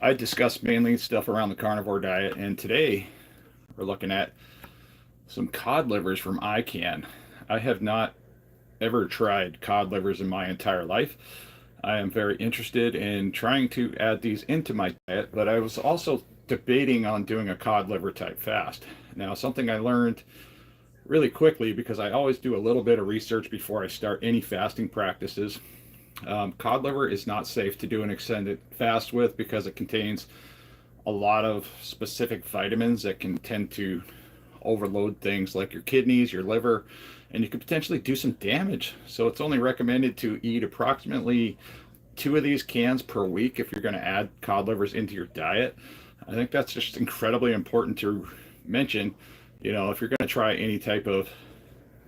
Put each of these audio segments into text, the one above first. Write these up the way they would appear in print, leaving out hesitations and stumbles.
I discuss mainly stuff around the carnivore diet, and today we're looking at some cod livers from ICANN. I have not ever tried cod livers in my entire life. I am very interested in trying to add these into my diet, but I was also debating on doing a cod liver type fast. Now, something I learned really quickly because I always do a little bit of research before I start any fasting practices. Cod liver is not safe to do an extended fast with because it contains a lot of specific vitamins that can tend to overload things like your kidneys, your liver, and you could potentially do some damage. So it's only recommended to eat approximately 2 of these cans per week if you're going to add cod livers into your diet. I think that's just incredibly important to mention. If you're going to try any type of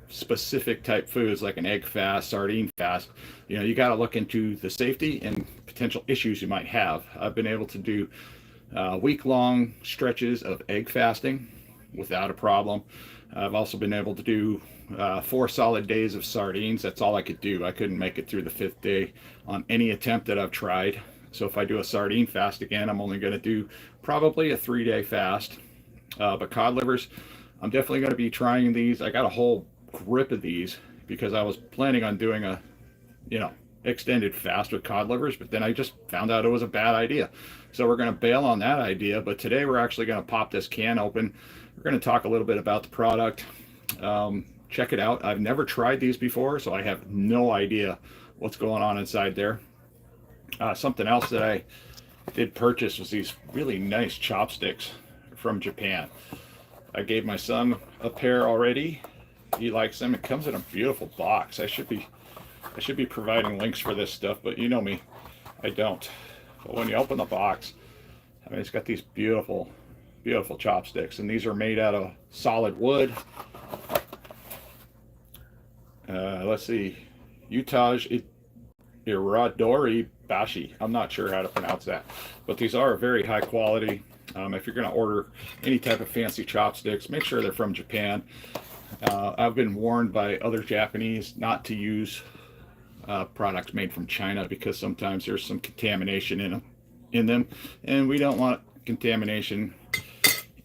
specific type foods like an egg fast, sardine fast, you got to look into the safety and potential issues you might have. I've been able to do week-long stretches of egg fasting without a problem. I've also been able to do 4 solid days of sardines. That's all I could do. I couldn't make it through the 5th day on any attempt that I've tried. So if I do a sardine fast again, I'm only going to do probably a 3-day fast. But cod livers, I'm definitely going to be trying these. I got a whole grip of these because I was planning on doing a, extended fast with cod livers, but then I just found out it was a bad idea. So we're going to bail on that idea. But today we're actually going to pop this can open. We're going to talk a little bit about the product. Check it out. I've never tried these before, so I have no idea what's going on inside there. Something else that I did purchase was these really nice chopsticks from Japan. I gave my son a pair already. He likes them. It comes in a beautiful box. I should be providing links for this stuff, but you know me, I don't. But when you open the box, it's got these beautiful, beautiful chopsticks, and these are made out of solid wood. Let's see, Utaj Iradori Bashi. I'm not sure how to pronounce that, but these are very high quality. If you're going to order any type of fancy chopsticks, make sure they're from Japan. I've been warned by other Japanese not to use products made from China because sometimes there's some contamination in them, and we don't want contamination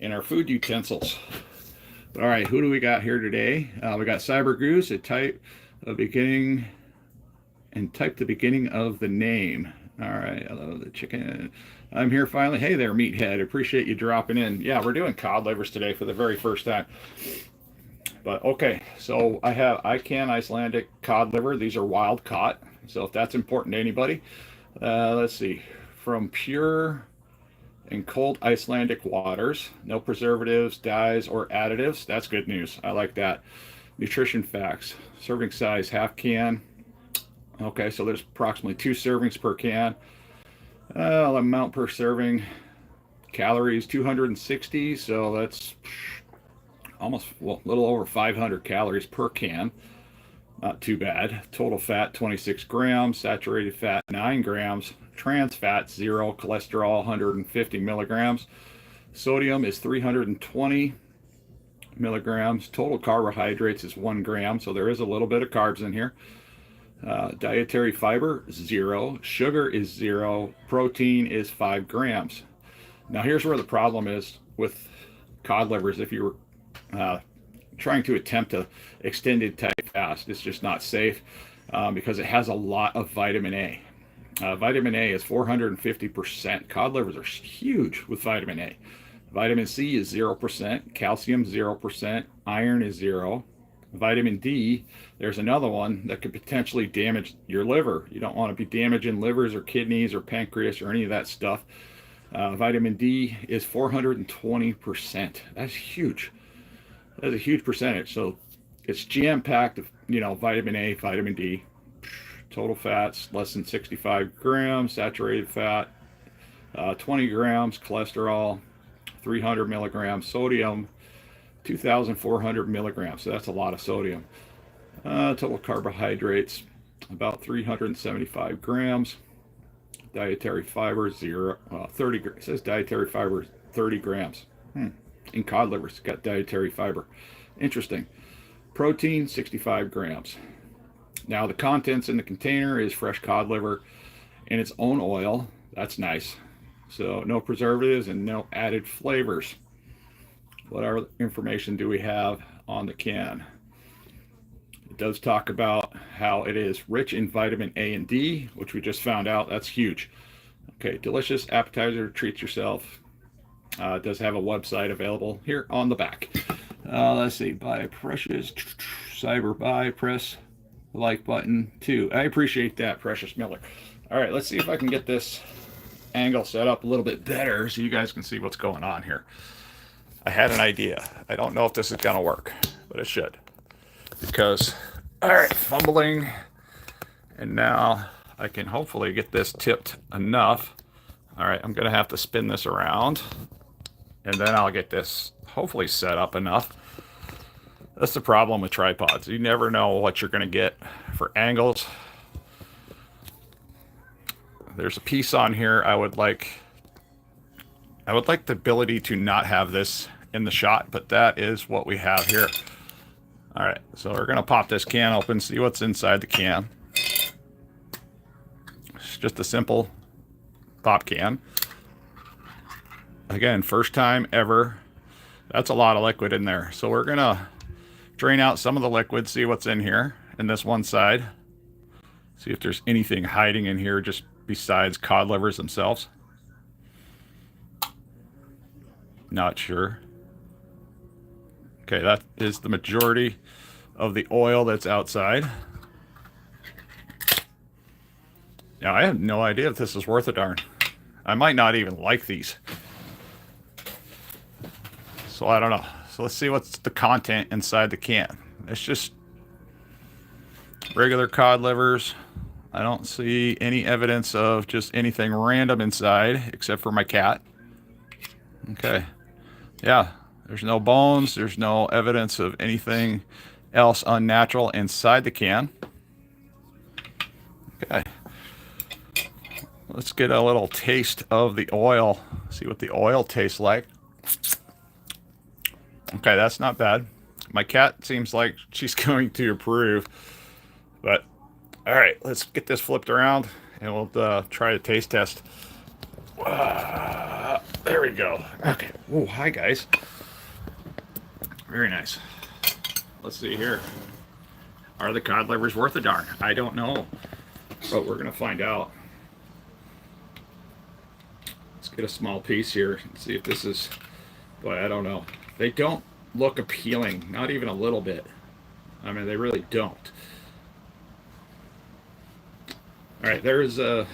in our food utensils. All right, who do we got here today? We got Cyber Goose, a type the beginning of the name. All right, hello the chicken. I'm here finally. Hey there, meathead. Appreciate you dropping in. Yeah, we're doing cod livers today for the very first time. But okay, so I have ICANN Icelandic cod liver. These are wild caught. So if that's important to anybody, let's see. From pure and cold Icelandic waters, no preservatives, dyes, or additives. That's good news. I like that. Nutrition facts. Serving size, half can. Okay, so there's approximately 2 servings per can. Amount per serving. Calories, 260. So that's almost, a little over 500 calories per can. Not too bad. Total fat, 26 grams. Saturated fat, 9 grams. Trans fat, 0. Cholesterol, 150 milligrams. Sodium is 320 milligrams. Total carbohydrates is 1 gram, so there is a little bit of carbs in here. Dietary fiber, 0. Sugar is 0. Protein is 5 grams. Now here's where the problem is with cod livers. If you were trying to attempt a extended type fast, it's just not safe because it has a lot of vitamin A. Vitamin A is 450%. Cod livers are huge with vitamin A. Vitamin C is 0%. Calcium 0%. Iron is 0. Vitamin D, there's another one that could potentially damage your liver. You don't want to be damaging livers or kidneys or pancreas or any of that stuff. Vitamin D is 420%. That's huge. That's a huge percentage. So it's jam-packed of, vitamin A, vitamin D. Total fats, less than 65 grams. Saturated fat, 20 grams. Cholesterol, 300 milligrams. Sodium, 2,400 milligrams. So that's a lot of sodium. Total carbohydrates, about 375 grams. Dietary fiber, 30. It says dietary fiber, 30 grams. In cod livers, it's got dietary fiber. Interesting. Protein, 65 grams. Now the contents in the container is fresh cod liver in its own oil. That's nice. So no preservatives and no added flavors. What other information do we have on the can? It does talk about how it is rich in vitamin A and D, which we just found out. That's huge. Okay, delicious appetizer. Treat yourself. It does have a website available here on the back. Let's see. Buy Precious. Cyber buy. Press the like button too. I appreciate that, Precious Miller. All right, let's see if I can get this angle set up a little bit better so you guys can see what's going on here. I had an idea. I don't know if this is gonna work, but it should. Because, all right, fumbling, and now I can hopefully get this tipped enough. All right, I'm gonna have to spin this around, and then I'll get this hopefully set up enough. That's the problem with tripods. You never know what you're gonna get for angles. There's a piece on here I would like the ability to not have this in the shot, but that is what we have here. All right, so we're gonna pop this can open, see what's inside the can. It's just a simple pop can. Again, first time ever. That's a lot of liquid in there. So we're gonna drain out some of the liquid, see what's in here in this one side. See if there's anything hiding in here just besides cod livers themselves. Not sure. Okay, that is the majority of the oil that's outside. Now, I have no idea if this is worth a darn. I might not even like these. So I don't know. So let's see what's the content inside the can. It's just regular cod livers. I don't see any evidence of just anything random inside except for my cat. Okay. Yeah, there's no bones. There's no evidence of anything else unnatural inside the can. Okay. Let's get a little taste of the oil. See what the oil tastes like. Okay, that's not bad. My cat seems like she's going to approve. But, all right, let's get this flipped around and we'll try a taste test. There we go. Okay. Oh, hi, guys. Very nice. Let's see here. Are the cod livers worth a darn? I don't know, but we're going to find out. Let's get a small piece here and see if this is, boy, I don't know. They don't look appealing, not even a little bit. I mean, they really don't. All right, there's that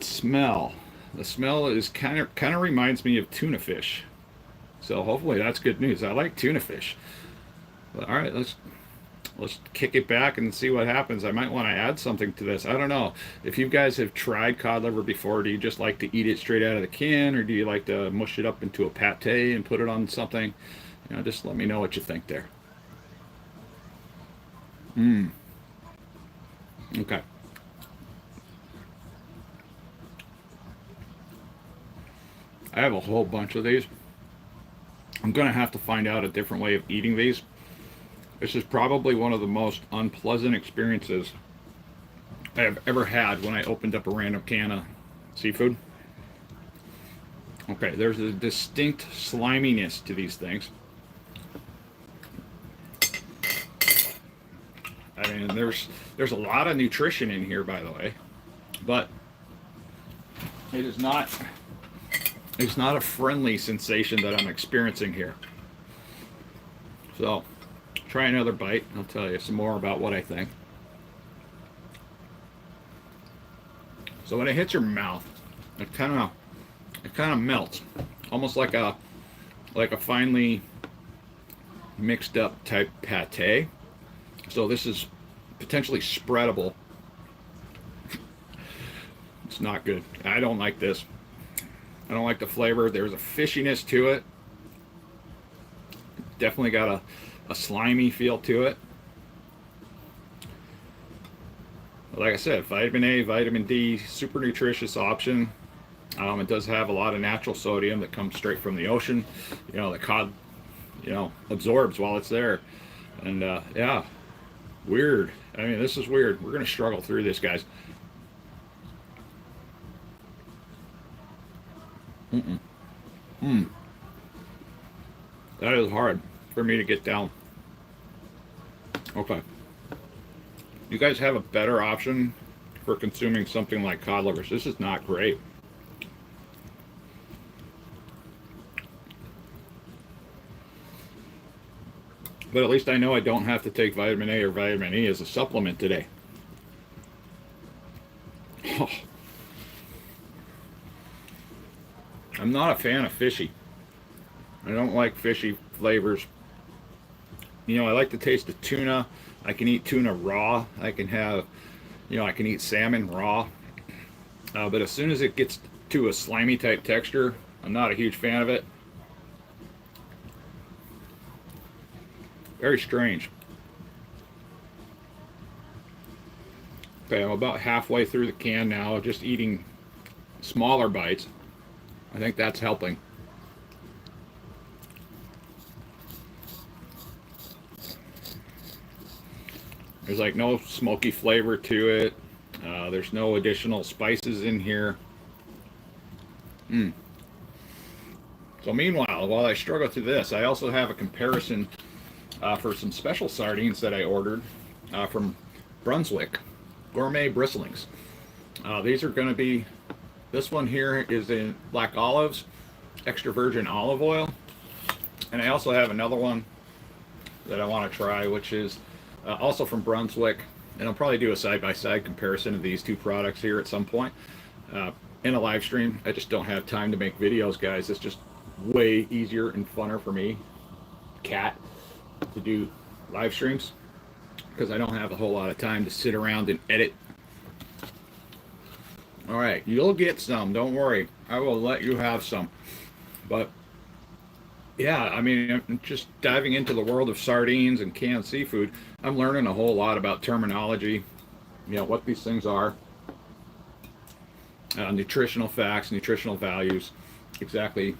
smell. The smell is kind of reminds me of tuna fish. So hopefully that's good news. I like tuna fish. But all right, let's kick it back and see what happens. I might want to add something to this. I don't know. If you guys have tried cod liver before, do you just like to eat it straight out of the can, or do you like to mush it up into a pate and put it on something? You know, just let me know what you think there. Okay. I have a whole bunch of these. I'm going to have to find out a different way of eating these. This is probably one of the most unpleasant experiences I have ever had when I opened up a random can of seafood. Okay, there's a distinct sliminess to these things. I mean, there's a lot of nutrition in here, by the way, but it's not a friendly sensation that I'm experiencing here. So, try another bite. I'll tell you some more about what I think. So when it hits your mouth, it kind of melts, almost like a finely mixed up type pate. So this is potentially spreadable. It's not good. I don't like this. I don't like the flavor. There's a fishiness to it. Definitely got a slimy feel to it. Like I said, vitamin A, vitamin D, super nutritious option. It does have a lot of natural sodium that comes straight from the ocean. You know, the cod, absorbs while it's there. And yeah, weird. I mean, this is weird. We're going to struggle through this, guys. Mm-mm. Mm. That is hard for me to get down. Okay. You guys have a better option for consuming something like cod livers. This is not great. But at least I know I don't have to take vitamin A or vitamin E as a supplement today. Oh. I'm not a fan of fishy. I don't like fishy flavors. You know, I like the taste of tuna. I can eat tuna raw. I can have, you know, I can eat salmon raw. But as soon as it gets to a slimy type texture, I'm not a huge fan of it. Very strange. Okay, I'm about halfway through the can now, just eating smaller bites. I think that's helping. There's like no smoky flavor to it. There's no additional spices in here. So meanwhile, while I struggle through this, I also have a comparison for some special sardines that I ordered from Brunswick, Gourmet Bristlings. These are going to be, this one here is in black olives, extra virgin olive oil. And I also have another one that I want to try, which is also from Brunswick. And I'll probably do a side-by-side comparison of these two products here at some point in a live stream. I just don't have time to make videos, guys. It's just way easier and funner for me, Cat, to do live streams because I don't have a whole lot of time to sit around and edit. All right, you'll get some, don't worry. I will let you have some. But yeah, I mean, I'm just diving into the world of sardines and canned seafood. I'm learning a whole lot about terminology, you know, what these things are, nutritional facts, nutritional values. Exactly.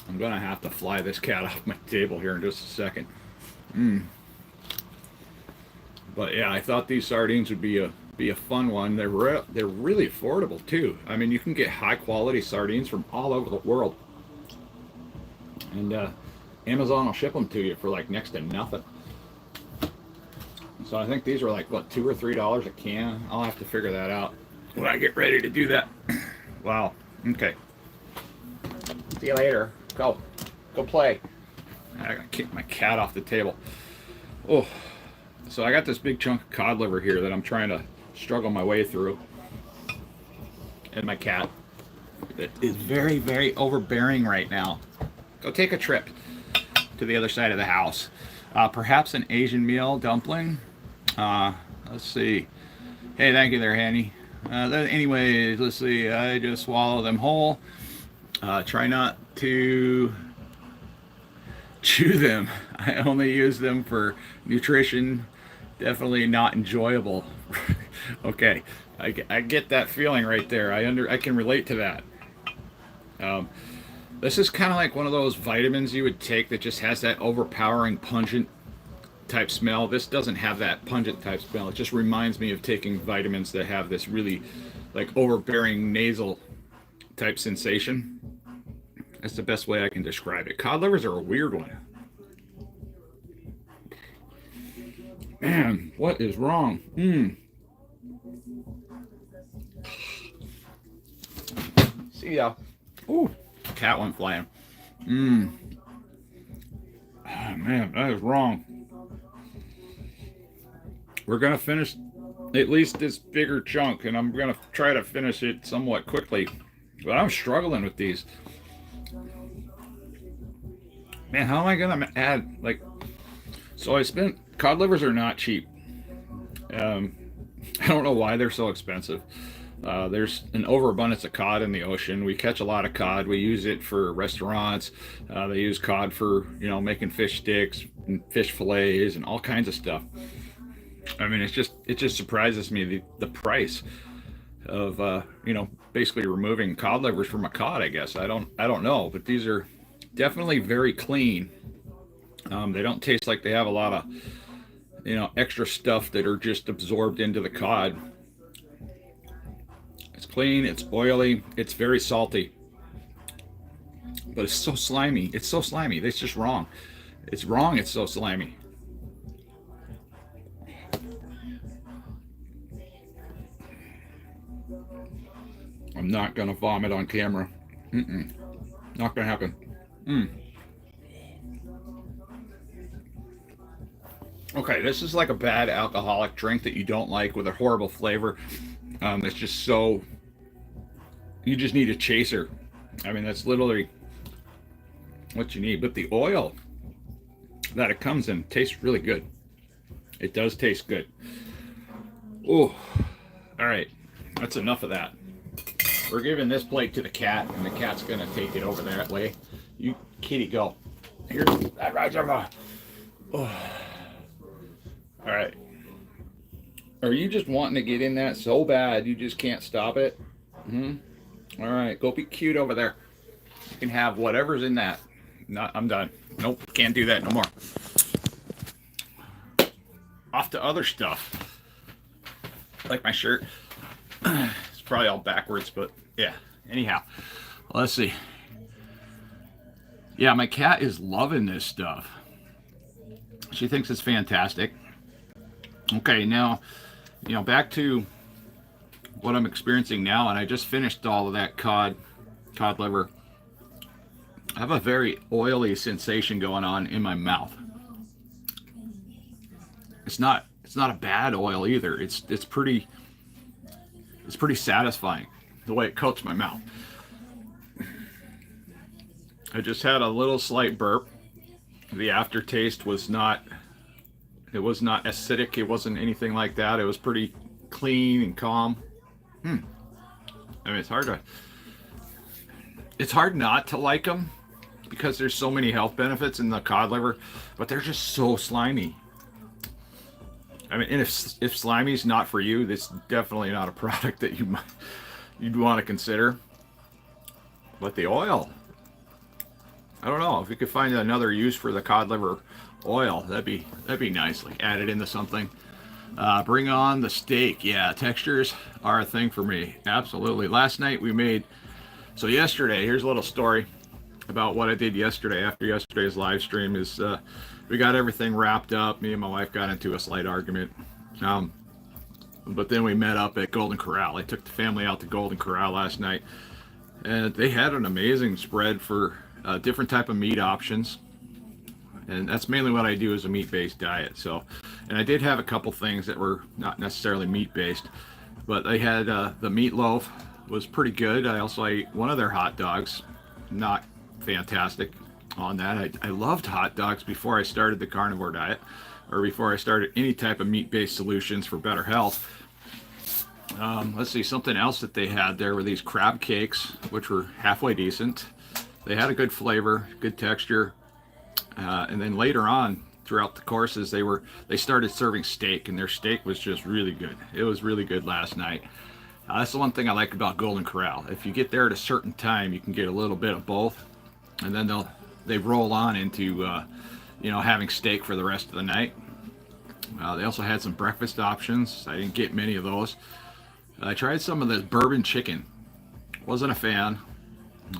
I'm gonna have to fly this cat off my table here in just a second. But yeah, I thought these sardines would be a fun one. They're really affordable too. I mean, you can get high quality sardines from all over the world, and Amazon will ship them to you for like next to nothing. So I think these are like what, $2 or $3 a can. I'll have to figure that out when I get ready to do that. Wow. Okay. See you later. Go play. I gotta kick my cat off the table. Oh, so I got this big chunk of cod liver here that I'm trying to struggle my way through, and my cat is very, very overbearing right now. Go take a trip to the other side of the house. Perhaps an Asian meal dumpling. Let's see. Hey, thank you there, Hanny. Anyways, let's see. I just swallow them whole. Try not to chew them. I only use them for nutrition. Definitely not enjoyable. Okay, I get that feeling right there. I can relate to that. This is kind of like one of those vitamins you would take that just has that overpowering pungent type smell. This doesn't have that pungent type smell. It just reminds me of taking vitamins that have this really like overbearing nasal type sensation. That's the best way I can describe it. Cod livers are a weird one. Man, what is wrong? See ya. Ooh, cat went flying. Oh, man, that is wrong. We're gonna finish at least this bigger chunk, and I'm gonna try to finish it somewhat quickly. But I'm struggling with these. Man, how am I gonna add, like, so cod livers are not cheap. I don't know why they're so expensive. There's an overabundance of cod in the ocean. We catch a lot of cod. We use it for restaurants. They use cod for, you know, making fish sticks and fish fillets and all kinds of stuff. I mean, it just surprises me the price of you know, basically removing cod livers from a cod. I guess I don't know, but these are definitely very clean. They don't taste like they have a lot of, you know, extra stuff that are just absorbed into the cod. It's clean, it's oily, it's very salty. but it's so slimy. It's so slimy. It's just wrong. It's wrong. It's so slimy. I'm not gonna vomit on camera. Not gonna happen. Okay, this is like a bad alcoholic drink that you don't like with a horrible flavor. It's just so. You just need a chaser. I mean, that's literally what you need. But the oil that it comes in tastes really good. It does taste good. Oh, all right. That's enough of that. We're giving this plate to the cat, and the cat's gonna take it over that way. You, kitty, go. Here. Oh. All right. Are you just wanting to get in that so bad you just can't stop it? All right, go be cute over there. You can have whatever's in that. I'm done. Nope, can't do that no more. Off to other stuff. Like my shirt. It's probably all backwards, but yeah. Anyhow, let's see. Yeah, my cat is loving this stuff. She thinks it's fantastic. Okay, now, back to what I'm experiencing now, and I just finished all of that cod liver. I have a very oily sensation going on in my mouth. It's not a bad oil either. It's pretty satisfying the way it coats my mouth. I just had a little slight burp. The aftertaste was not acidic. It wasn't anything like that. It was pretty clean and calm. I mean, it's hard not to like them because there's so many health benefits in the cod liver, but they're just so slimy. I mean, and if slimy's not for you, this is definitely not a product that you'd want to consider. But the oil, I don't know if you could find another use for the cod liver oil. That'd be nice. Like add it into something. Bring on the steak. Yeah, textures are a thing for me. Absolutely. Last night yesterday, here's a little story about what I did yesterday after yesterday's live stream is we got everything wrapped up. Me and my wife got into a slight argument. But then we met up at Golden Corral. I took the family out to Golden Corral last night, and they had an amazing spread for different type of meat options. And that's mainly what I do as a meat-based diet. So, and I did have a couple things that were not necessarily meat-based, but they had the meatloaf was pretty good. I also ate one of their hot dogs. Not fantastic on that. I loved hot dogs before I started the carnivore diet, or before I started any type of meat-based solutions for better health. Let's see, something else that they had there were these crab cakes, which were halfway decent. They had a good flavor, good texture. And then later on throughout the courses, they started serving steak, and their steak was just really good. It was really good last night. That's the one thing I like about Golden Corral. If you get there at a certain time, you can get a little bit of both, and then they roll on into having steak for the rest of the night. They also had some breakfast options. I didn't get many of those. I tried some of the bourbon chicken. Wasn't a fan.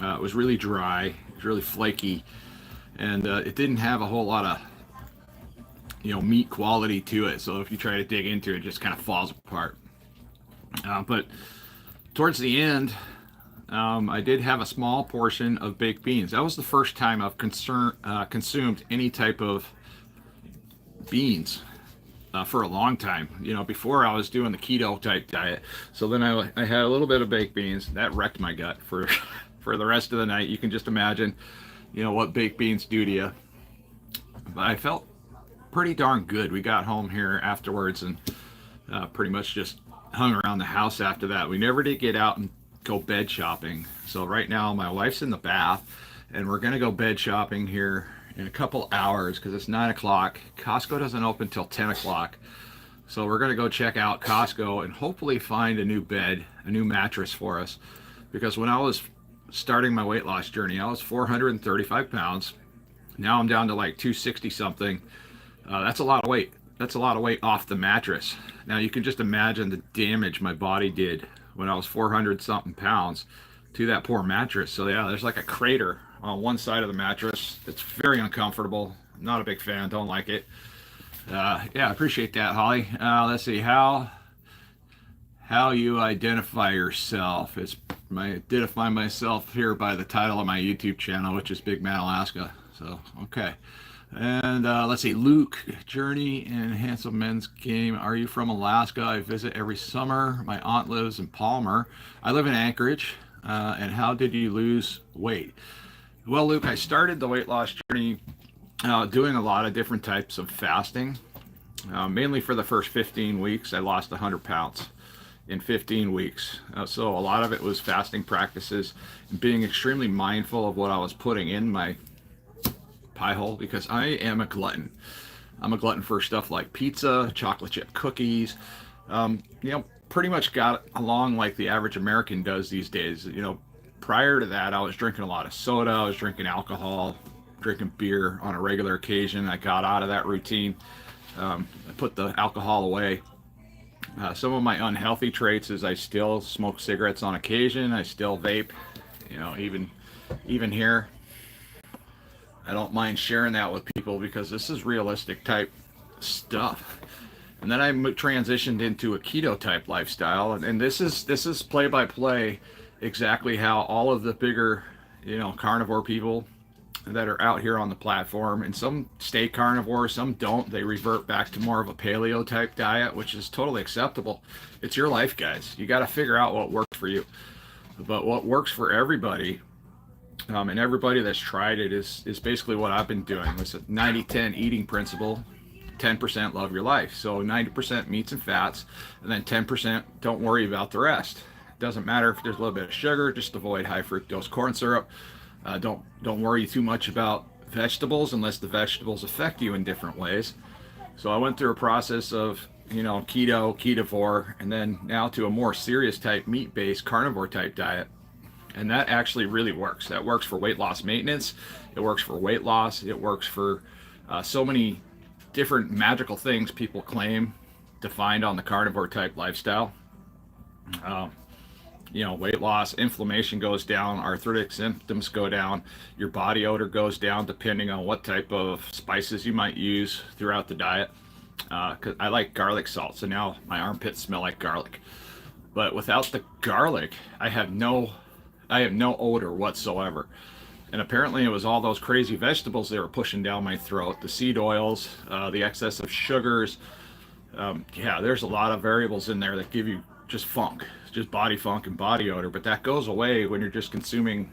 It was really dry. It was really flaky. And it didn't have a whole lot of, meat quality to it. So if you try to dig into it, it just kind of falls apart. But towards the end, I did have a small portion of baked beans. That was the first time I've consumed any type of beans for a long time. Before I was doing the keto type diet. So then I had a little bit of baked beans. That wrecked my gut for the rest of the night. You can just imagine what baked beans do to you. But I felt pretty darn good. We got home here afterwards and pretty much just hung around the house after that. We never did get out and go bed shopping. So right now my wife's in the bath, and we're gonna go bed shopping here in a couple hours because it's 9 o'clock. Costco doesn't open till 10 o'clock. So we're gonna go check out Costco and hopefully find a new bed, a new mattress for us. Because when I was starting my weight loss journey, I was 435 pounds. Now I'm down to like 260 something. That's a lot of weight. That's a lot of weight off the mattress. Now you can just imagine the damage my body did when I was 400 something pounds to that poor mattress. So yeah, there's like a crater on one side of the mattress. It's very uncomfortable. Not a big fan. Don't like it. Yeah, I appreciate that, Holly. Let's see how you identify yourself. I identify myself here by the title of my YouTube channel, which is Big Man Alaska. So okay. And let's see, Luke, Journey and Handsome Men's Game. Are you from Alaska? I visit every summer. My aunt lives in Palmer. I live in Anchorage. And how did you lose weight? Well, Luke, I started the weight loss journey doing a lot of different types of fasting. Mainly for the first 15 weeks, I lost 100 pounds in 15 weeks. So a lot of it was fasting practices, being extremely mindful of what I was putting in my pie hole, because I am a glutton. I'm a glutton for stuff like pizza, chocolate chip cookies, pretty much got along like the average American does these days. Prior to that, I was drinking a lot of soda, I was drinking alcohol, drinking beer on a regular occasion. I got out of that routine. I put the alcohol away. Some of my unhealthy traits is I still smoke cigarettes on occasion. I still vape, even here. I don't mind sharing that with people because this is realistic type stuff. And then I transitioned into a keto type lifestyle, and this is play by play exactly how all of the bigger, carnivore people that are out here on the platform, and some stay carnivore, some don't. They revert back to more of a paleo type diet, which is totally acceptable. It's your life, guys. You got to figure out what works for you. But what works for everybody, and everybody that's tried it, is basically what I've been doing. It's a 90-10 eating principle. 10% love your life. So 90% meats and fats, and then 10% don't worry about the rest. It doesn't matter if there's a little bit of sugar, just avoid high fructose corn syrup. Don't worry too much about vegetables unless the vegetables affect you in different ways. So I went through a process of keto, KetoVore, and then now to a more serious type meat-based carnivore type diet. And that actually really works. That works for weight loss maintenance. It works for weight loss. It works for so many different magical things people claim to find on the carnivore type lifestyle. Weight loss, inflammation goes down, arthritic symptoms go down, your body odor goes down depending on what type of spices you might use throughout the diet. Cause I like garlic salt, so now my armpits smell like garlic. But without the garlic, I have no odor whatsoever. And apparently it was all those crazy vegetables they were pushing down my throat, the seed oils, the excess of sugars. There's a lot of variables in there that give you just funk, just body funk and body odor. But that goes away when you're just consuming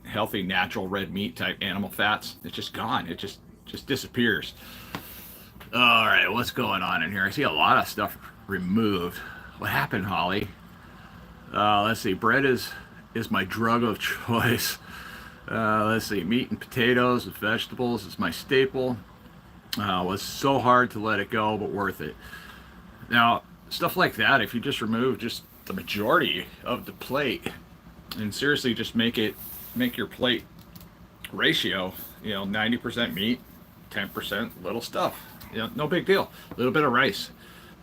healthy, natural red meat type animal fats. It's just gone. It just disappears. All right, what's going on in here? I see a lot of stuff removed. What happened, Holly? Let's see. Bread is my drug of choice. Let's see, meat and potatoes and vegetables is my staple. Was so hard to let it go, but worth it. Now, stuff like that, if you just remove just the majority of the plate, and seriously just make your plate ratio, 90% meat, 10% little stuff. No big deal. A little bit of rice,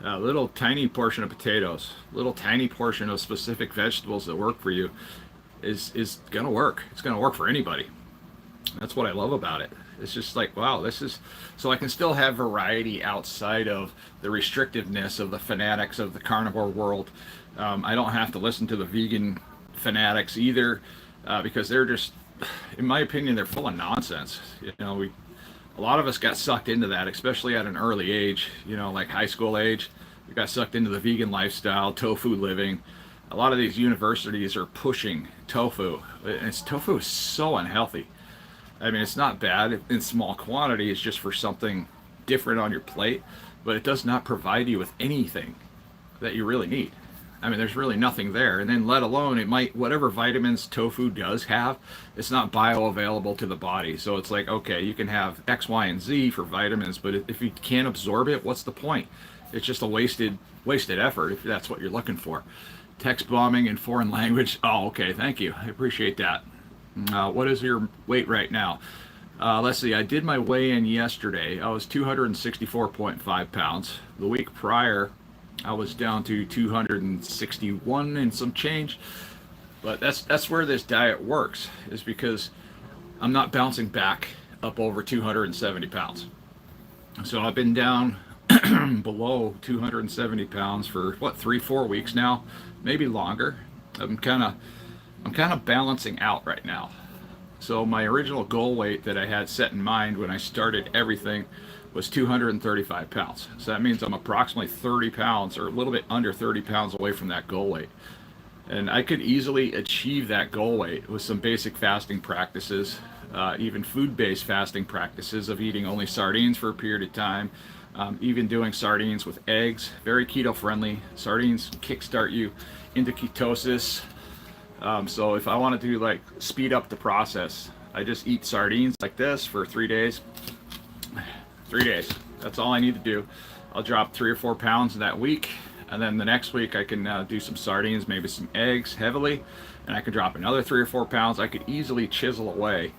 a little tiny portion of potatoes, a little tiny portion of specific vegetables that work for you. Is gonna work. It's gonna work for anybody. That's what I love about it. It's just like, wow, this is so I can still have variety outside of the restrictiveness of the fanatics of the carnivore world. I don't have to listen to the vegan fanatics either, because they're just, in my opinion, they're full of nonsense. A lot of us got sucked into that, especially at an early age, like high school age. We got sucked into the vegan lifestyle, tofu living. A lot of these universities are pushing tofu, and tofu is so unhealthy. I mean, it's not bad in small quantity. It's just for something different on your plate, but it does not provide you with anything that you really need. I mean, there's really nothing there. And then let alone whatever vitamins tofu does have, it's not bioavailable to the body. So it's like, okay, you can have X, Y, and Z for vitamins, but if you can't absorb it, what's the point? It's just a wasted effort if that's what you're looking for. Text bombing in foreign language. Oh, okay, thank you. I appreciate that. What is your weight right now? Let's see, I did my weigh-in yesterday. I was 264.5 pounds. The week prior, I was down to 261 and some change. But that's where this diet works, is because I'm not bouncing back up over 270 pounds. So I've been down below 270 pounds for what, 3-4 weeks now, maybe longer. I'm kind of balancing out right now. So my original goal weight that I had set in mind when I started everything was 235 pounds. So that means I'm approximately 30 pounds or a little bit under 30 pounds away from that goal weight. And I could easily achieve that goal weight with some basic fasting practices, even food-based fasting practices of eating only sardines for a period of time, even doing sardines with eggs, very keto-friendly. Sardines kickstart you into ketosis. So if I want to do like speed up the process, I just eat sardines like this for 3 days. 3 days. That's all I need to do. I'll drop 3 or 4 pounds in that week, and then the next week I can do some sardines, maybe some eggs heavily, and I can drop another 3 or 4 pounds. I could easily chisel away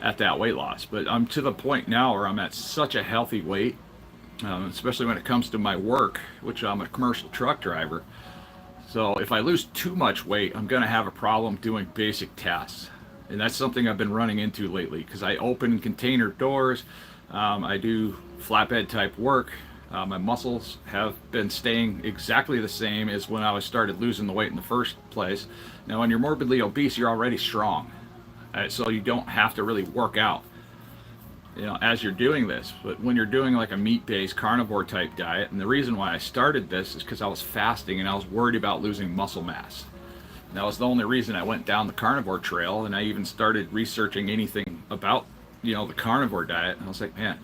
at that weight loss. But I'm to the point now where I'm at such a healthy weight, especially when it comes to my work, which I'm a commercial truck driver. So if I lose too much weight, I'm going to have a problem doing basic tasks. And that's something I've been running into lately because I open container doors. I do flatbed type work. My muscles have been staying exactly the same as when I started losing the weight in the first place. Now, when you're morbidly obese, you're already strong. So you don't have to really work out, as you're doing this. But when you're doing like a meat-based carnivore type diet, and the reason why I started this is because I was fasting and I was worried about losing muscle mass. And that was the only reason I went down the carnivore trail, and I even started researching anything about, the carnivore diet. And I was like, man,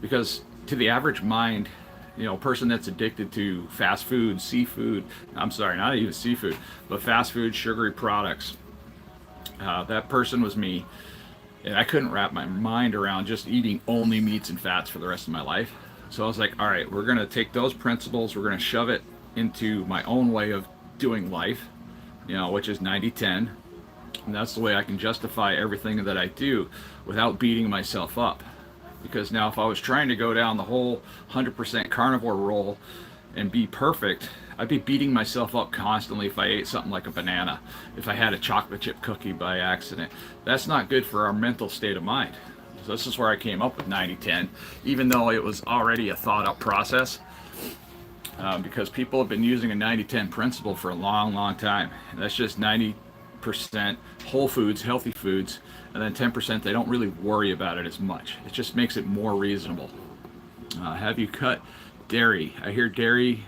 because to the average mind, a person that's addicted to fast food, seafood, I'm sorry, not even seafood, but fast food, sugary products, that person was me. And I couldn't wrap my mind around just eating only meats and fats for the rest of my life. So I was like, all right, we're going to take those principles, we're going to shove it into my own way of doing life, which is 90-10. And that's the way I can justify everything that I do without beating myself up. Because now if I was trying to go down the whole 100% carnivore roll and be perfect, I'd be beating myself up constantly if I ate something like a banana, if I had a chocolate chip cookie by accident. That's not good for our mental state of mind. So this is where I came up with 90-10, even though it was already a thought out process, because people have been using a 90-10 principle for a long, long time. And that's just 90% whole foods, healthy foods, and then 10% they don't really worry about it as much. It just makes it more reasonable. Have you cut dairy? I hear dairy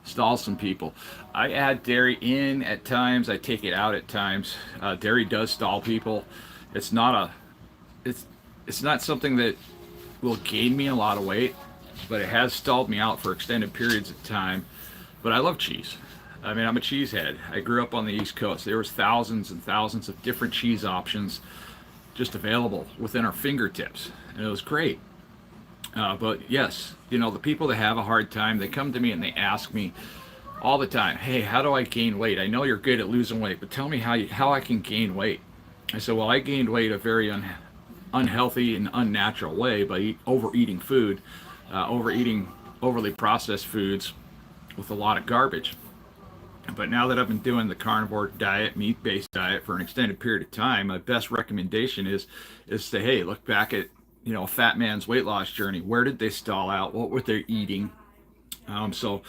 stalls some people. I add dairy in at times, I take it out at times. Dairy does stall people. It's not something that will gain me a lot of weight, but it has stalled me out for extended periods of time. But I love cheese. I mean, I'm a cheesehead. I grew up on the East Coast. There was thousands and thousands of different cheese options just available within our fingertips, and it was great. But yes, the people that have a hard time, they come to me and they ask me all the time, hey, how do I gain weight? I know you're good at losing weight, but tell me how I can gain weight. I said, well, I gained weight a very unhealthy and unnatural way by overeating food, overeating overly processed foods with a lot of garbage. But now that I've been doing the carnivore diet, meat-based diet for an extended period of time, my best recommendation is to, hey, look back at a fat man's weight loss journey. Where did they stall out? What were they eating? So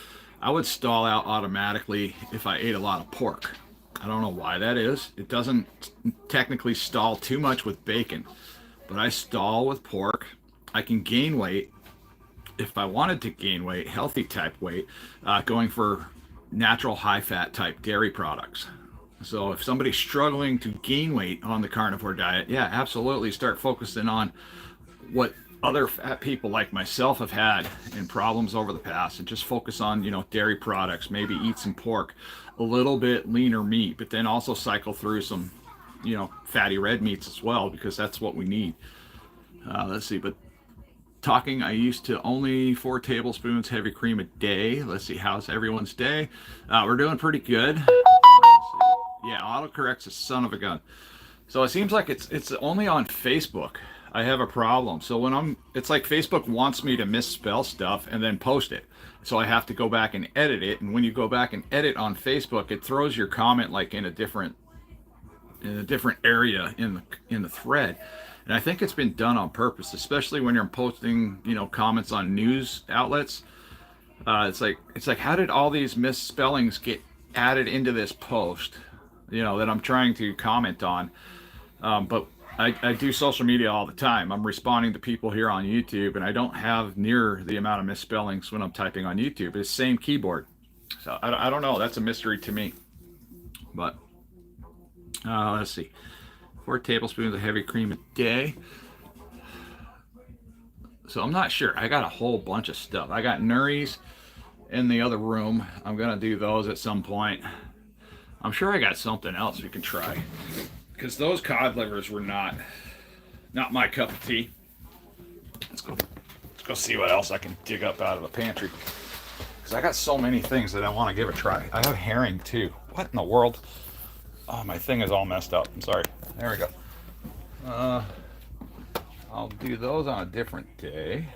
I would stall out automatically if I ate a lot of pork. I don't know why that is. It doesn't technically stall too much with bacon, but I stall with pork. I can gain weight if I wanted to gain weight, healthy type weight, going for natural high-fat type dairy products. So if somebody's struggling to gain weight on the carnivore diet, yeah, absolutely start focusing on what other fat people like myself have had in problems over the past, and just focus on dairy products. Maybe eat some pork, a little bit leaner meat, but then also cycle through some fatty red meats as well, because that's what we need. Let's see, but I used to only 4 tablespoons heavy cream a day. Let's see, how's everyone's day? We're doing pretty good. Yeah, autocorrect's a son of a gun. So it seems like it's only on Facebook I have a problem. So it's like Facebook wants me to misspell stuff and then post it. So I have to go back and edit it. And when you go back and edit on Facebook, it throws your comment like in a different in a different area in the thread. And I think it's been done on purpose, especially when you're posting, you know, comments on news outlets. It's like, how did all these misspellings get added into this post, you know, that I'm trying to comment on? But I do social media all the time. I'm responding to people here on YouTube, and I don't have near the amount of misspellings when I'm typing on YouTube. It's the same keyboard. So I don't know. That's a mystery to me. But let's see. 4 tablespoons of heavy cream a day. So I'm not sure. I got a whole bunch of stuff. I got Nuris in the other room. I'm going to do those at some point. I'm sure I got something else we can try. Because those cod livers were not my cup of tea. Let's go see what else I can dig up out of the pantry. Because I got so many things that I want to give a try. I have herring too. What in the world? Oh, my thing is all messed up. I'm sorry. There we go. I'll do those on a different day.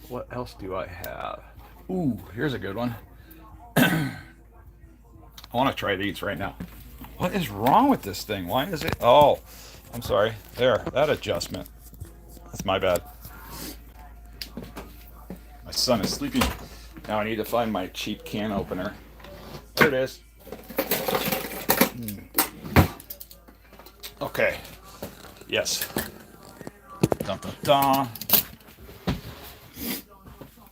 What else do I have? Ooh, here's a good one. I want to try these right now. What is wrong with this thing? Why is it? Oh, I'm sorry. There, that adjustment. That's my bad. My son is sleeping. Now I need to find my cheap can opener. There it is. Okay. Yes. Dun, dun, dun.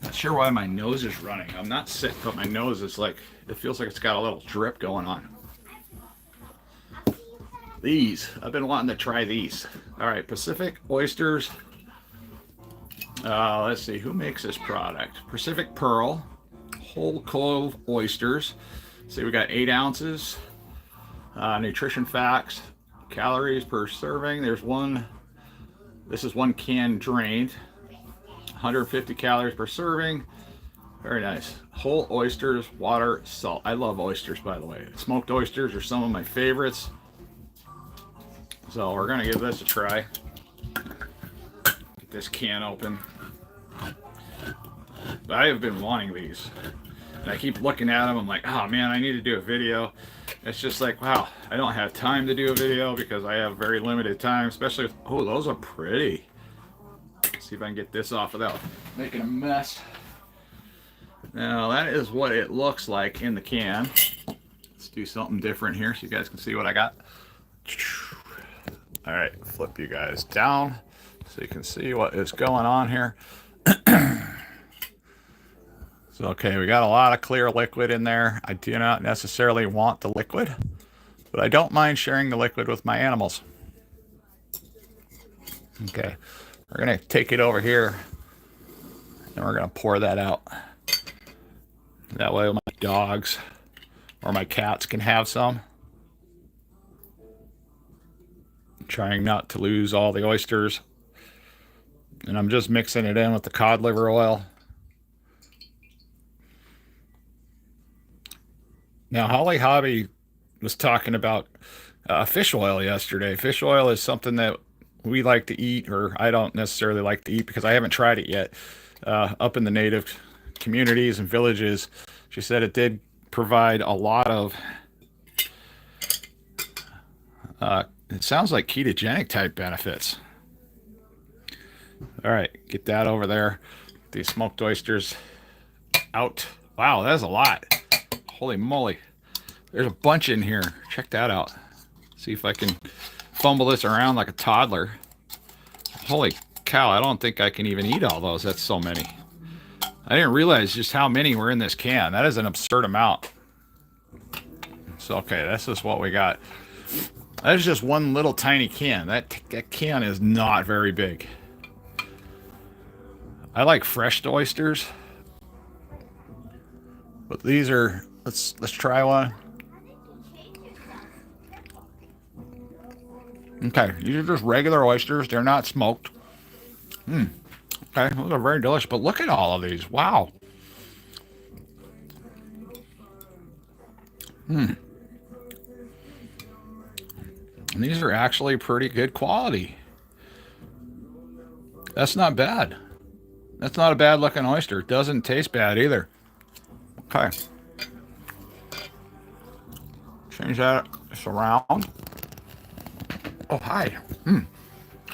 Not sure why my nose is running. I'm not sick, but my nose is like, it feels like it's got a little drip going on. These, I've been wanting to try these. All right, Pacific Oysters. Let's see, who makes this product? Pacific Pearl, whole clove oysters. See, we got 8 ounces. Nutrition facts, calories per serving. There's one. This is 1 can drained. 150 calories per serving. Very nice. Whole oysters, water, salt. I love oysters, by the way. Smoked oysters are some of my favorites. So we're gonna give this a try. Get this can open. But I have been wanting these. And I keep looking at them. I'm like, oh man, I need to do a video. It's just like, wow, I don't have time to do a video because I have very limited time, especially with, oh, those are pretty. Let's see if I can get this off without making a mess. Now that is what it looks like in the can. Let's do something different here so you guys can see what I got. All right, flip you guys down so you can see what is going on here. So, okay, we got a lot of clear liquid in there. I do not necessarily want the liquid, but I don't mind sharing the liquid with my animals. Okay, we're gonna take it over here and we're gonna pour that out. That way my dogs or my cats can have some. I'm trying not to lose all the oysters. And I'm just mixing it in with the cod liver oil. Now, Holly Hobby was talking about fish oil yesterday. Fish oil is something that we like to eat, or I don't necessarily like to eat because I haven't tried it yet. Up in the native communities and villages, she said it did provide a lot of, it sounds like ketogenic type benefits. All right, get that over there. These smoked oysters out. Wow, that's a lot. Holy moly. There's a bunch in here. Check that out. See if I can fumble this around like a toddler. Holy cow, I don't think I can even eat all those. That's so many. I didn't realize just how many were in this can. That is an absurd amount. So, okay, this is what we got. That is just one little tiny can. That can is not very big. I like fresh oysters. But these are, let's try one. Okay, these are just regular oysters. They're not smoked. Okay, those are very delicious. But look at all of these. Wow. And these are actually pretty good quality. That's not bad. That's not a bad looking oyster. It doesn't taste bad either. Okay. Change that around. Oh, hi.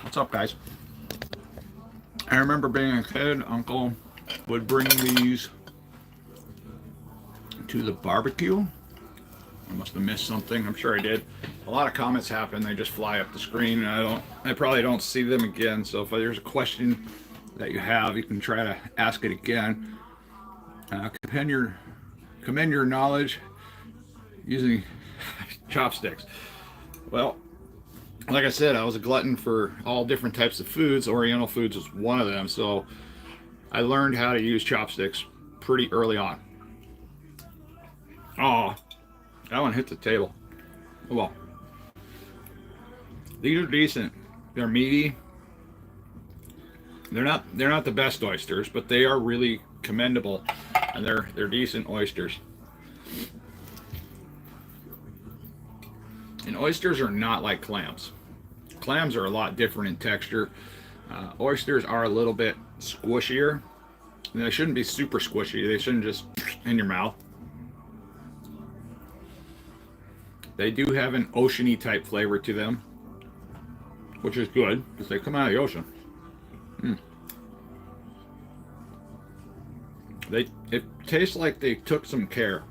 What's up, guys? I remember being a kid, Uncle would bring these to the barbecue. I must have missed something. I'm sure I did. A lot of comments happen. They just fly up the screen, and I probably don't see them again. So if there's a question that you have, you can try to ask it again. Commend your knowledge using chopsticks. Well, like I said, I was a glutton for all different types of foods. Oriental foods was one of them. So I learned how to use chopsticks pretty early on. Oh, that one hit the table. Oh well. These are decent. They're meaty. They're not the best oysters, but they are really commendable, and they're decent oysters. And oysters are not like clams. Clams are a lot different in texture. Oysters are a little bit squishier. And they shouldn't be super squishy. They shouldn't just in your mouth. They do have an oceany type flavor to them, which is good because they come out of the ocean. It tastes like they took some care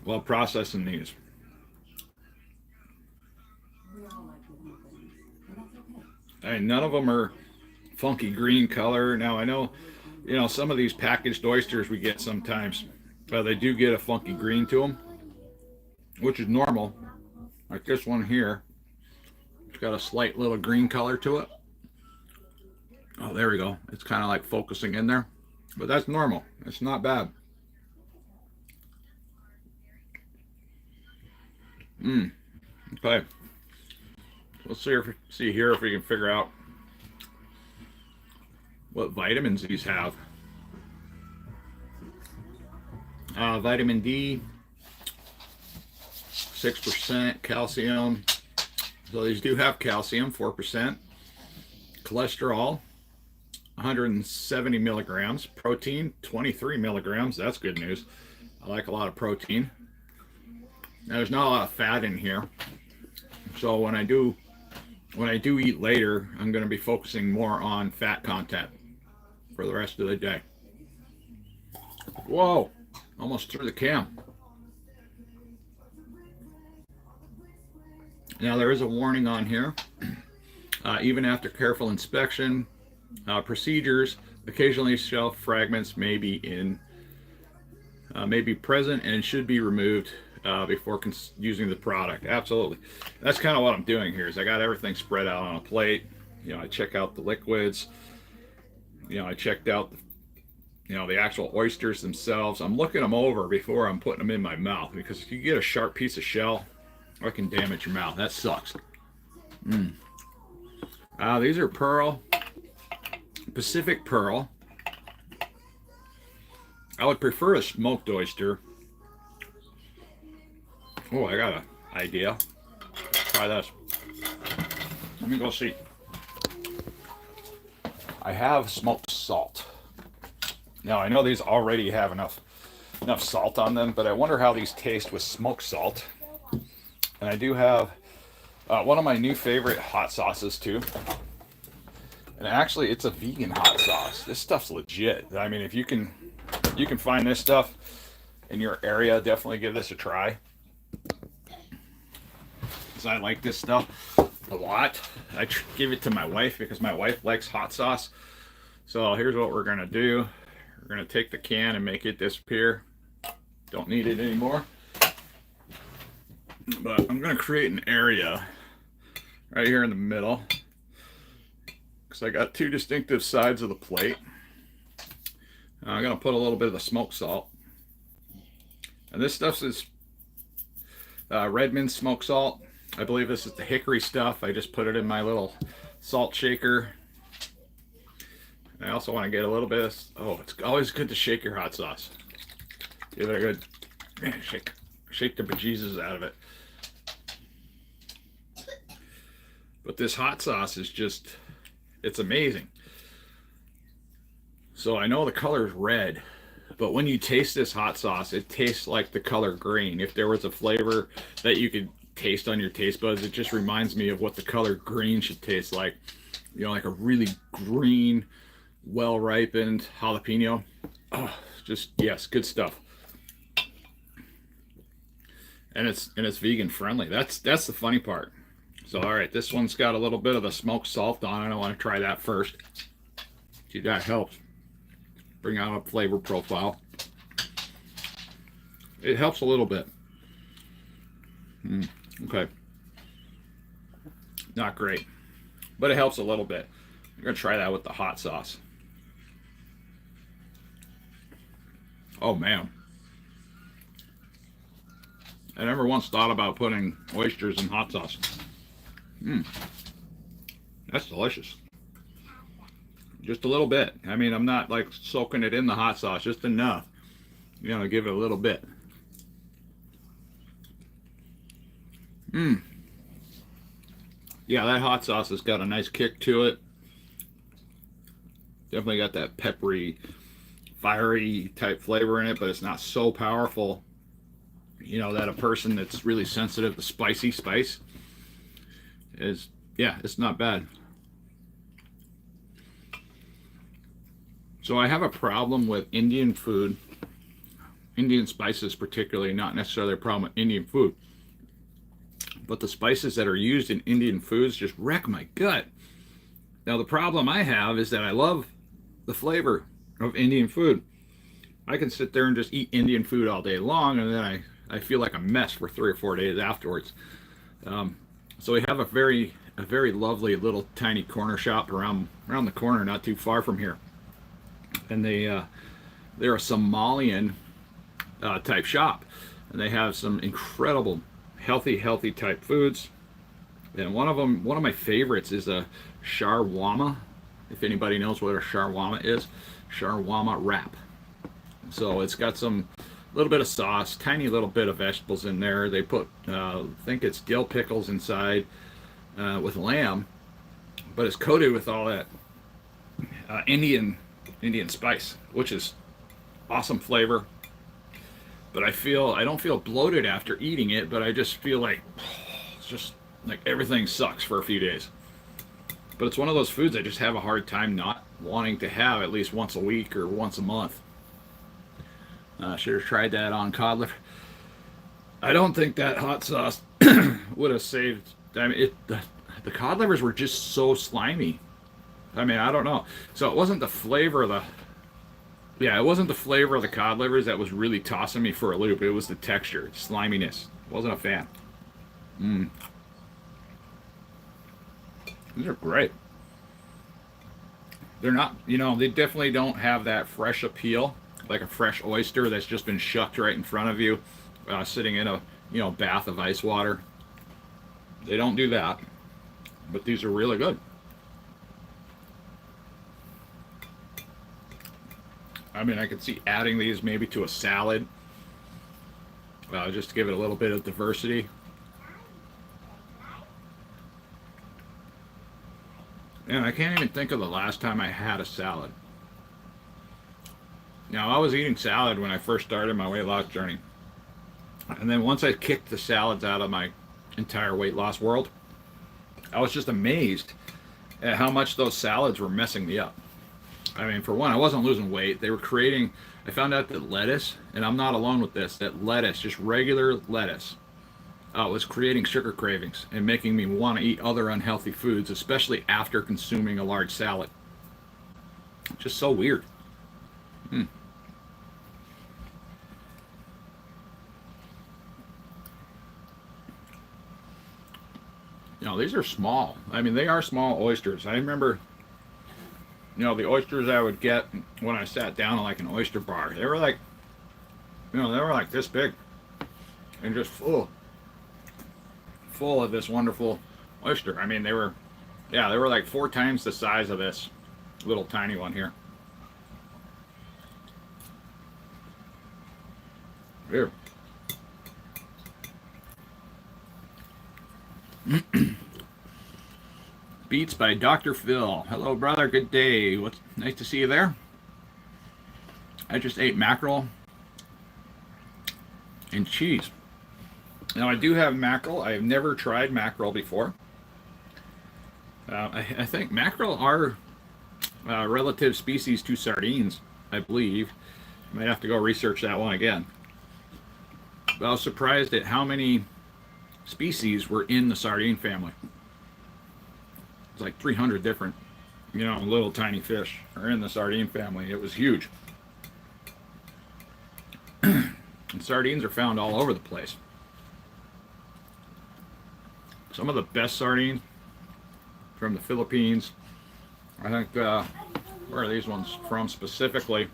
while processing these. And none of them are funky green color. Now I know, some of these packaged oysters we get sometimes, they do get a funky green to them, which is normal. Like this one here, it's got a slight little green color to it. Oh, there we go. It's kind of like focusing in there, but that's normal. It's not bad. Okay. Let's see here if we can figure out what vitamins these have. Vitamin D, 6%, calcium. So these do have calcium, 4%. Cholesterol, 170 milligrams. Protein, 23 milligrams. That's good news. I like a lot of protein. Now, there's not a lot of fat in here. So when I do eat later, I'm going to be focusing more on fat content for the rest of the day. Whoa, almost threw the cam. Now there is a warning on here. Even after careful inspection, procedures, occasionally shell fragments may be present and should be removed before using the product. Absolutely. That's kind of what I'm doing here is I got everything spread out on a plate. I check out the liquids. I checked out the actual oysters themselves. I'm looking them over before I'm putting them in my mouth, because if you get a sharp piece of shell, it can damage your mouth. That sucks. These are pearl, Pacific pearl. I would prefer a smoked oyster. Oh, I got an idea. Try this. Let me go see. I have smoked salt. Now I know these already have enough salt on them, but I wonder how these taste with smoked salt. And I do have one of my new favorite hot sauces too. And actually, it's a vegan hot sauce. This stuff's legit. I mean, if you can find this stuff in your area, definitely give this a try. Because I like this stuff a lot. I give it to my wife because my wife likes hot sauce. So here's what we're gonna do. We're gonna take the can and make it disappear. Don't need it anymore. But I'm gonna create an area right here in the middle, because I got two distinctive sides of the plate. I'm gonna put a little bit of the smoked salt, and this stuff is Redmonds smoked salt. I believe this is the hickory stuff. I just put it in my little salt shaker. I also want to get a little bit of, it's always good to shake your hot sauce. Give it a good shake the bejesus out of it. But this hot sauce is just, it's amazing. So I know the color is red, but when you taste this hot sauce, it tastes like the color green. If there was a flavor that you could taste on your taste buds. It just reminds me of what the color green should taste like. You know, like a really green, well-ripened jalapeno. Oh, just, yes, good stuff. And it's vegan friendly. That's the funny part. So, all right, this one's got a little bit of the smoked salt on it. I want to try that first. See, that helps bring out a flavor profile. It helps a little bit. Okay. Not great, but it helps a little bit. I'm going to try that with the hot sauce. Oh, man. I never once thought about putting oysters in hot sauce. That's delicious. Just a little bit. I mean, I'm not like soaking it in the hot sauce, just enough. You know, to give it a little bit. Yeah, that hot sauce has got a nice kick to it. Definitely got that peppery, fiery type flavor in it, but it's not so powerful, you know, that a person that's really sensitive to spicy spice is, yeah, it's not bad. So I have a problem with Indian food, Indian spices particularly, not necessarily a problem with Indian food. But the spices that are used in Indian foods just wreck my gut. Now, the problem I have is that I love the flavor of Indian food. I can sit there and just eat Indian food all day long, and then I feel like a mess for 3 or 4 days afterwards. So we have a very lovely little tiny corner shop around the corner, not too far from here. And they're a Somalian type shop, and they have some incredible healthy type foods. And one of my favorites is a shawarma. If anybody knows what a shawarma is, shawarma wrap. So it's got some little bit of sauce, tiny little bit of vegetables in there. They put I think it's dill pickles inside with lamb, but it's coated with all that Indian spice, which is awesome flavor. But I don't feel bloated after eating it, but I just feel like it's just like everything sucks for a few days. But it's one of those foods I just have a hard time not wanting to have at least once a week or once a month. Should have tried that on cod liver. I don't think that hot sauce would have saved. I mean, the cod livers were just so slimy. I mean, I don't know. So it wasn't the flavor of the. Yeah, it wasn't the flavor of the cod livers that was really tossing me for a loop. It was the texture, sliminess. Wasn't a fan. These are great. They're not, you know, they definitely don't have that fresh appeal, like a fresh oyster that's just been shucked right in front of you, sitting in a, you know, bath of ice water. They don't do that, but these are really good. I mean, I could see adding these maybe to a salad, just to give it a little bit of diversity. And I can't even think of the last time I had a salad. Now, I was eating salad when I first started my weight loss journey. And then once I kicked the salads out of my entire weight loss world, I was just amazed at how much those salads were messing me up. I mean, for one, I wasn't losing weight. They were creating, I found out that lettuce, and I'm not alone with this, that lettuce, just regular lettuce, was creating sugar cravings and making me want to eat other unhealthy foods, especially after consuming a large salad. Just so weird. You know, these are small. I mean, they are small oysters. I remember, you know, the oysters I would get when I sat down at like an oyster bar, they were like, you know, they were like this big and just full of this wonderful oyster. I mean, they were like 4 times the size of this little tiny one here. Here. Beats by Dr. Phil. Hello, brother. Good day. Nice to see you there. I just ate mackerel and cheese. Now I do have mackerel. I have never tried mackerel before. I think mackerel are relative species to sardines, I believe. Might have to go research that one again. But I was surprised at how many species were in the sardine family. It's like 300 different, little tiny fish are in the sardine family. It was huge. And sardines are found all over the place. Some of the best sardines from the Philippines. I think, where are these ones from specifically?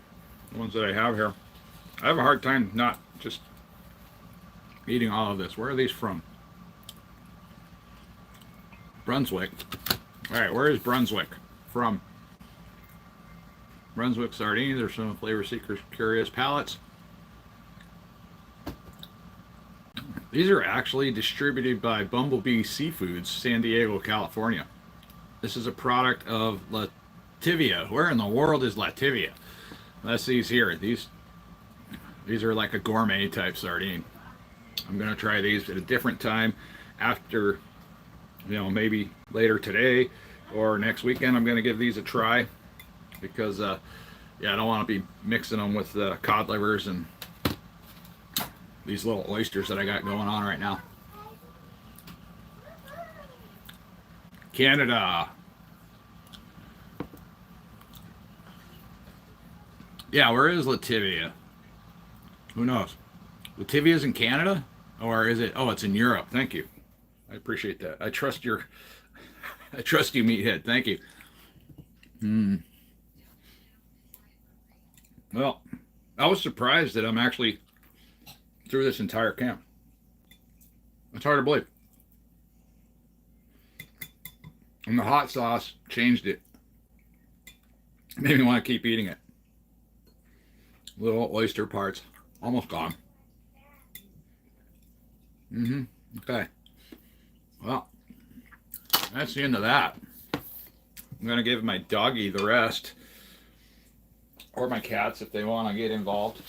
The ones that I have here. I have a hard time not just eating all of this. Where are these from? Brunswick. All right, where is Brunswick from? Brunswick sardines are some flavor seekers, curious palates. These are actually distributed by Bumblebee Seafoods, San Diego, California. This is a product of Lativia. Where in the world is Lativia? That's these here. These are like a gourmet type sardine. I'm going to try these at a different time after, maybe later today or next weekend. I'm going to give these a try because, I don't want to be mixing them with cod livers and these little oysters that I got going on right now. Canada. Yeah, where is Lativia? Who knows? Lativia's in Canada? Or is it? Oh, it's in Europe. Thank you. I appreciate that. I trust you, meathead. Thank you. Well, I was surprised that I'm actually through this entire camp. It's hard to believe. And the hot sauce changed it. Made me want to keep eating it. Little oyster parts. Almost gone. Okay. Well, that's the end of that. I'm going to give my doggy the rest. Or my cats if they want to get involved.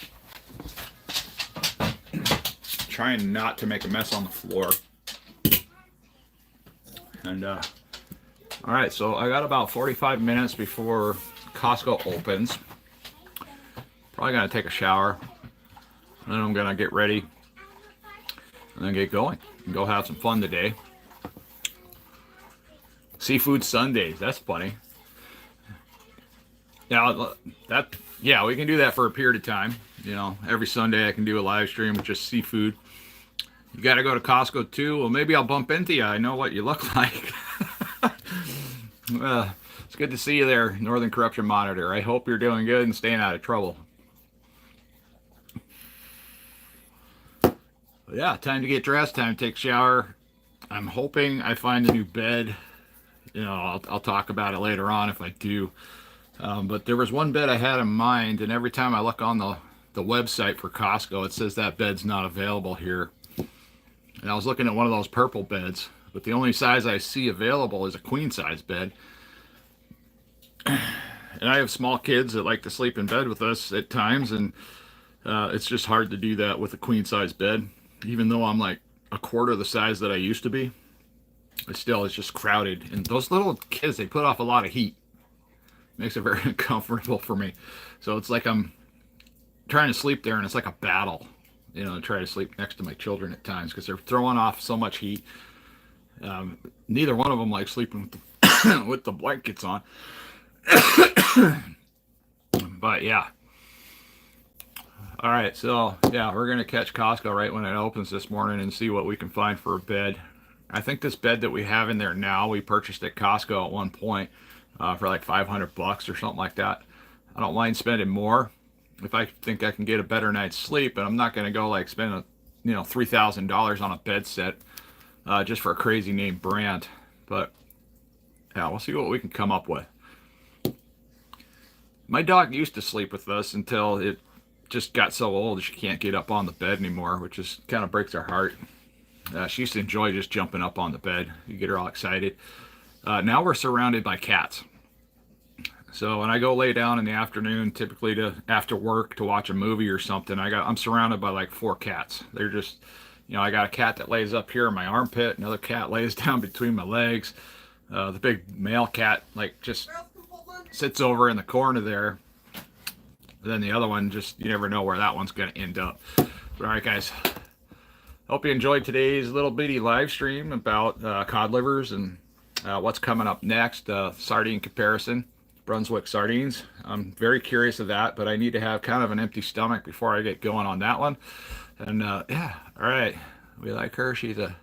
Trying not to make a mess on the floor. And, alright, so I got about 45 minutes before Costco opens. Probably going to take a shower. And then I'm going to get ready. And then get going. And go have some fun today. Seafood Sundays. That's funny. Yeah, we can do that for a period of time. Every Sunday I can do a live stream with just seafood. You got to go to Costco too? Well, maybe I'll bump into you. I know what you look like. It's good to see you there, Northern Corruption Monitor. I hope you're doing good and staying out of trouble. But yeah, time to get dressed, time to take a shower. I'm hoping I find a new bed. I'll talk about it later on if I do. But there was one bed I had in mind, and every time I look on the website for Costco, it says that bed's not available here. And I was looking at one of those purple beds, but the only size I see available is a queen size bed. And I have small kids that like to sleep in bed with us at times, and it's just hard to do that with a queen size bed. Even though I'm like a quarter the size that I used to be, it's just crowded. And those little kids, they put off a lot of heat. Makes it very uncomfortable for me. So it's like I'm trying to sleep there, and it's like a battle. Try to sleep next to my children at times because they're throwing off so much heat. Neither one of them like sleeping with the blankets on. But yeah. All right, so yeah, we're gonna catch Costco right when it opens this morning and see what we can find for a bed. I think this bed that we have in there now, we purchased at Costco at one point for like $500 or something like that. I don't mind spending more if I think I can get a better night's sleep, and I'm not gonna go like spend $3,000 on a bed set just for a crazy name brand. But yeah, we'll see what we can come up with. My dog used to sleep with us until it just got so old she can't get up on the bed anymore, which is kind of breaks our heart. She used to enjoy just jumping up on the bed. You get her all excited. Now we're surrounded by cats. So when I go lay down in the afternoon, typically after work to watch a movie or something, I'm surrounded by like 4 cats. They're just, You know, I got a cat that lays up here in my armpit. Another cat lays down between my legs. The big male cat, like, just sits over in the corner there. Then the other one, just, you never know where that one's going to end up. But, all right, guys. Hope you enjoyed today's little bitty live stream about cod livers and what's coming up next. Sardine comparison. Brunswick sardines. I'm very curious of that, but I need to have kind of an empty stomach before I get going on that one. And yeah, all right. We like her. She's a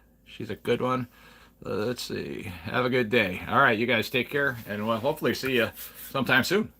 good one. Let's see. Have a good day. All right, you guys take care, and we'll hopefully see you sometime soon.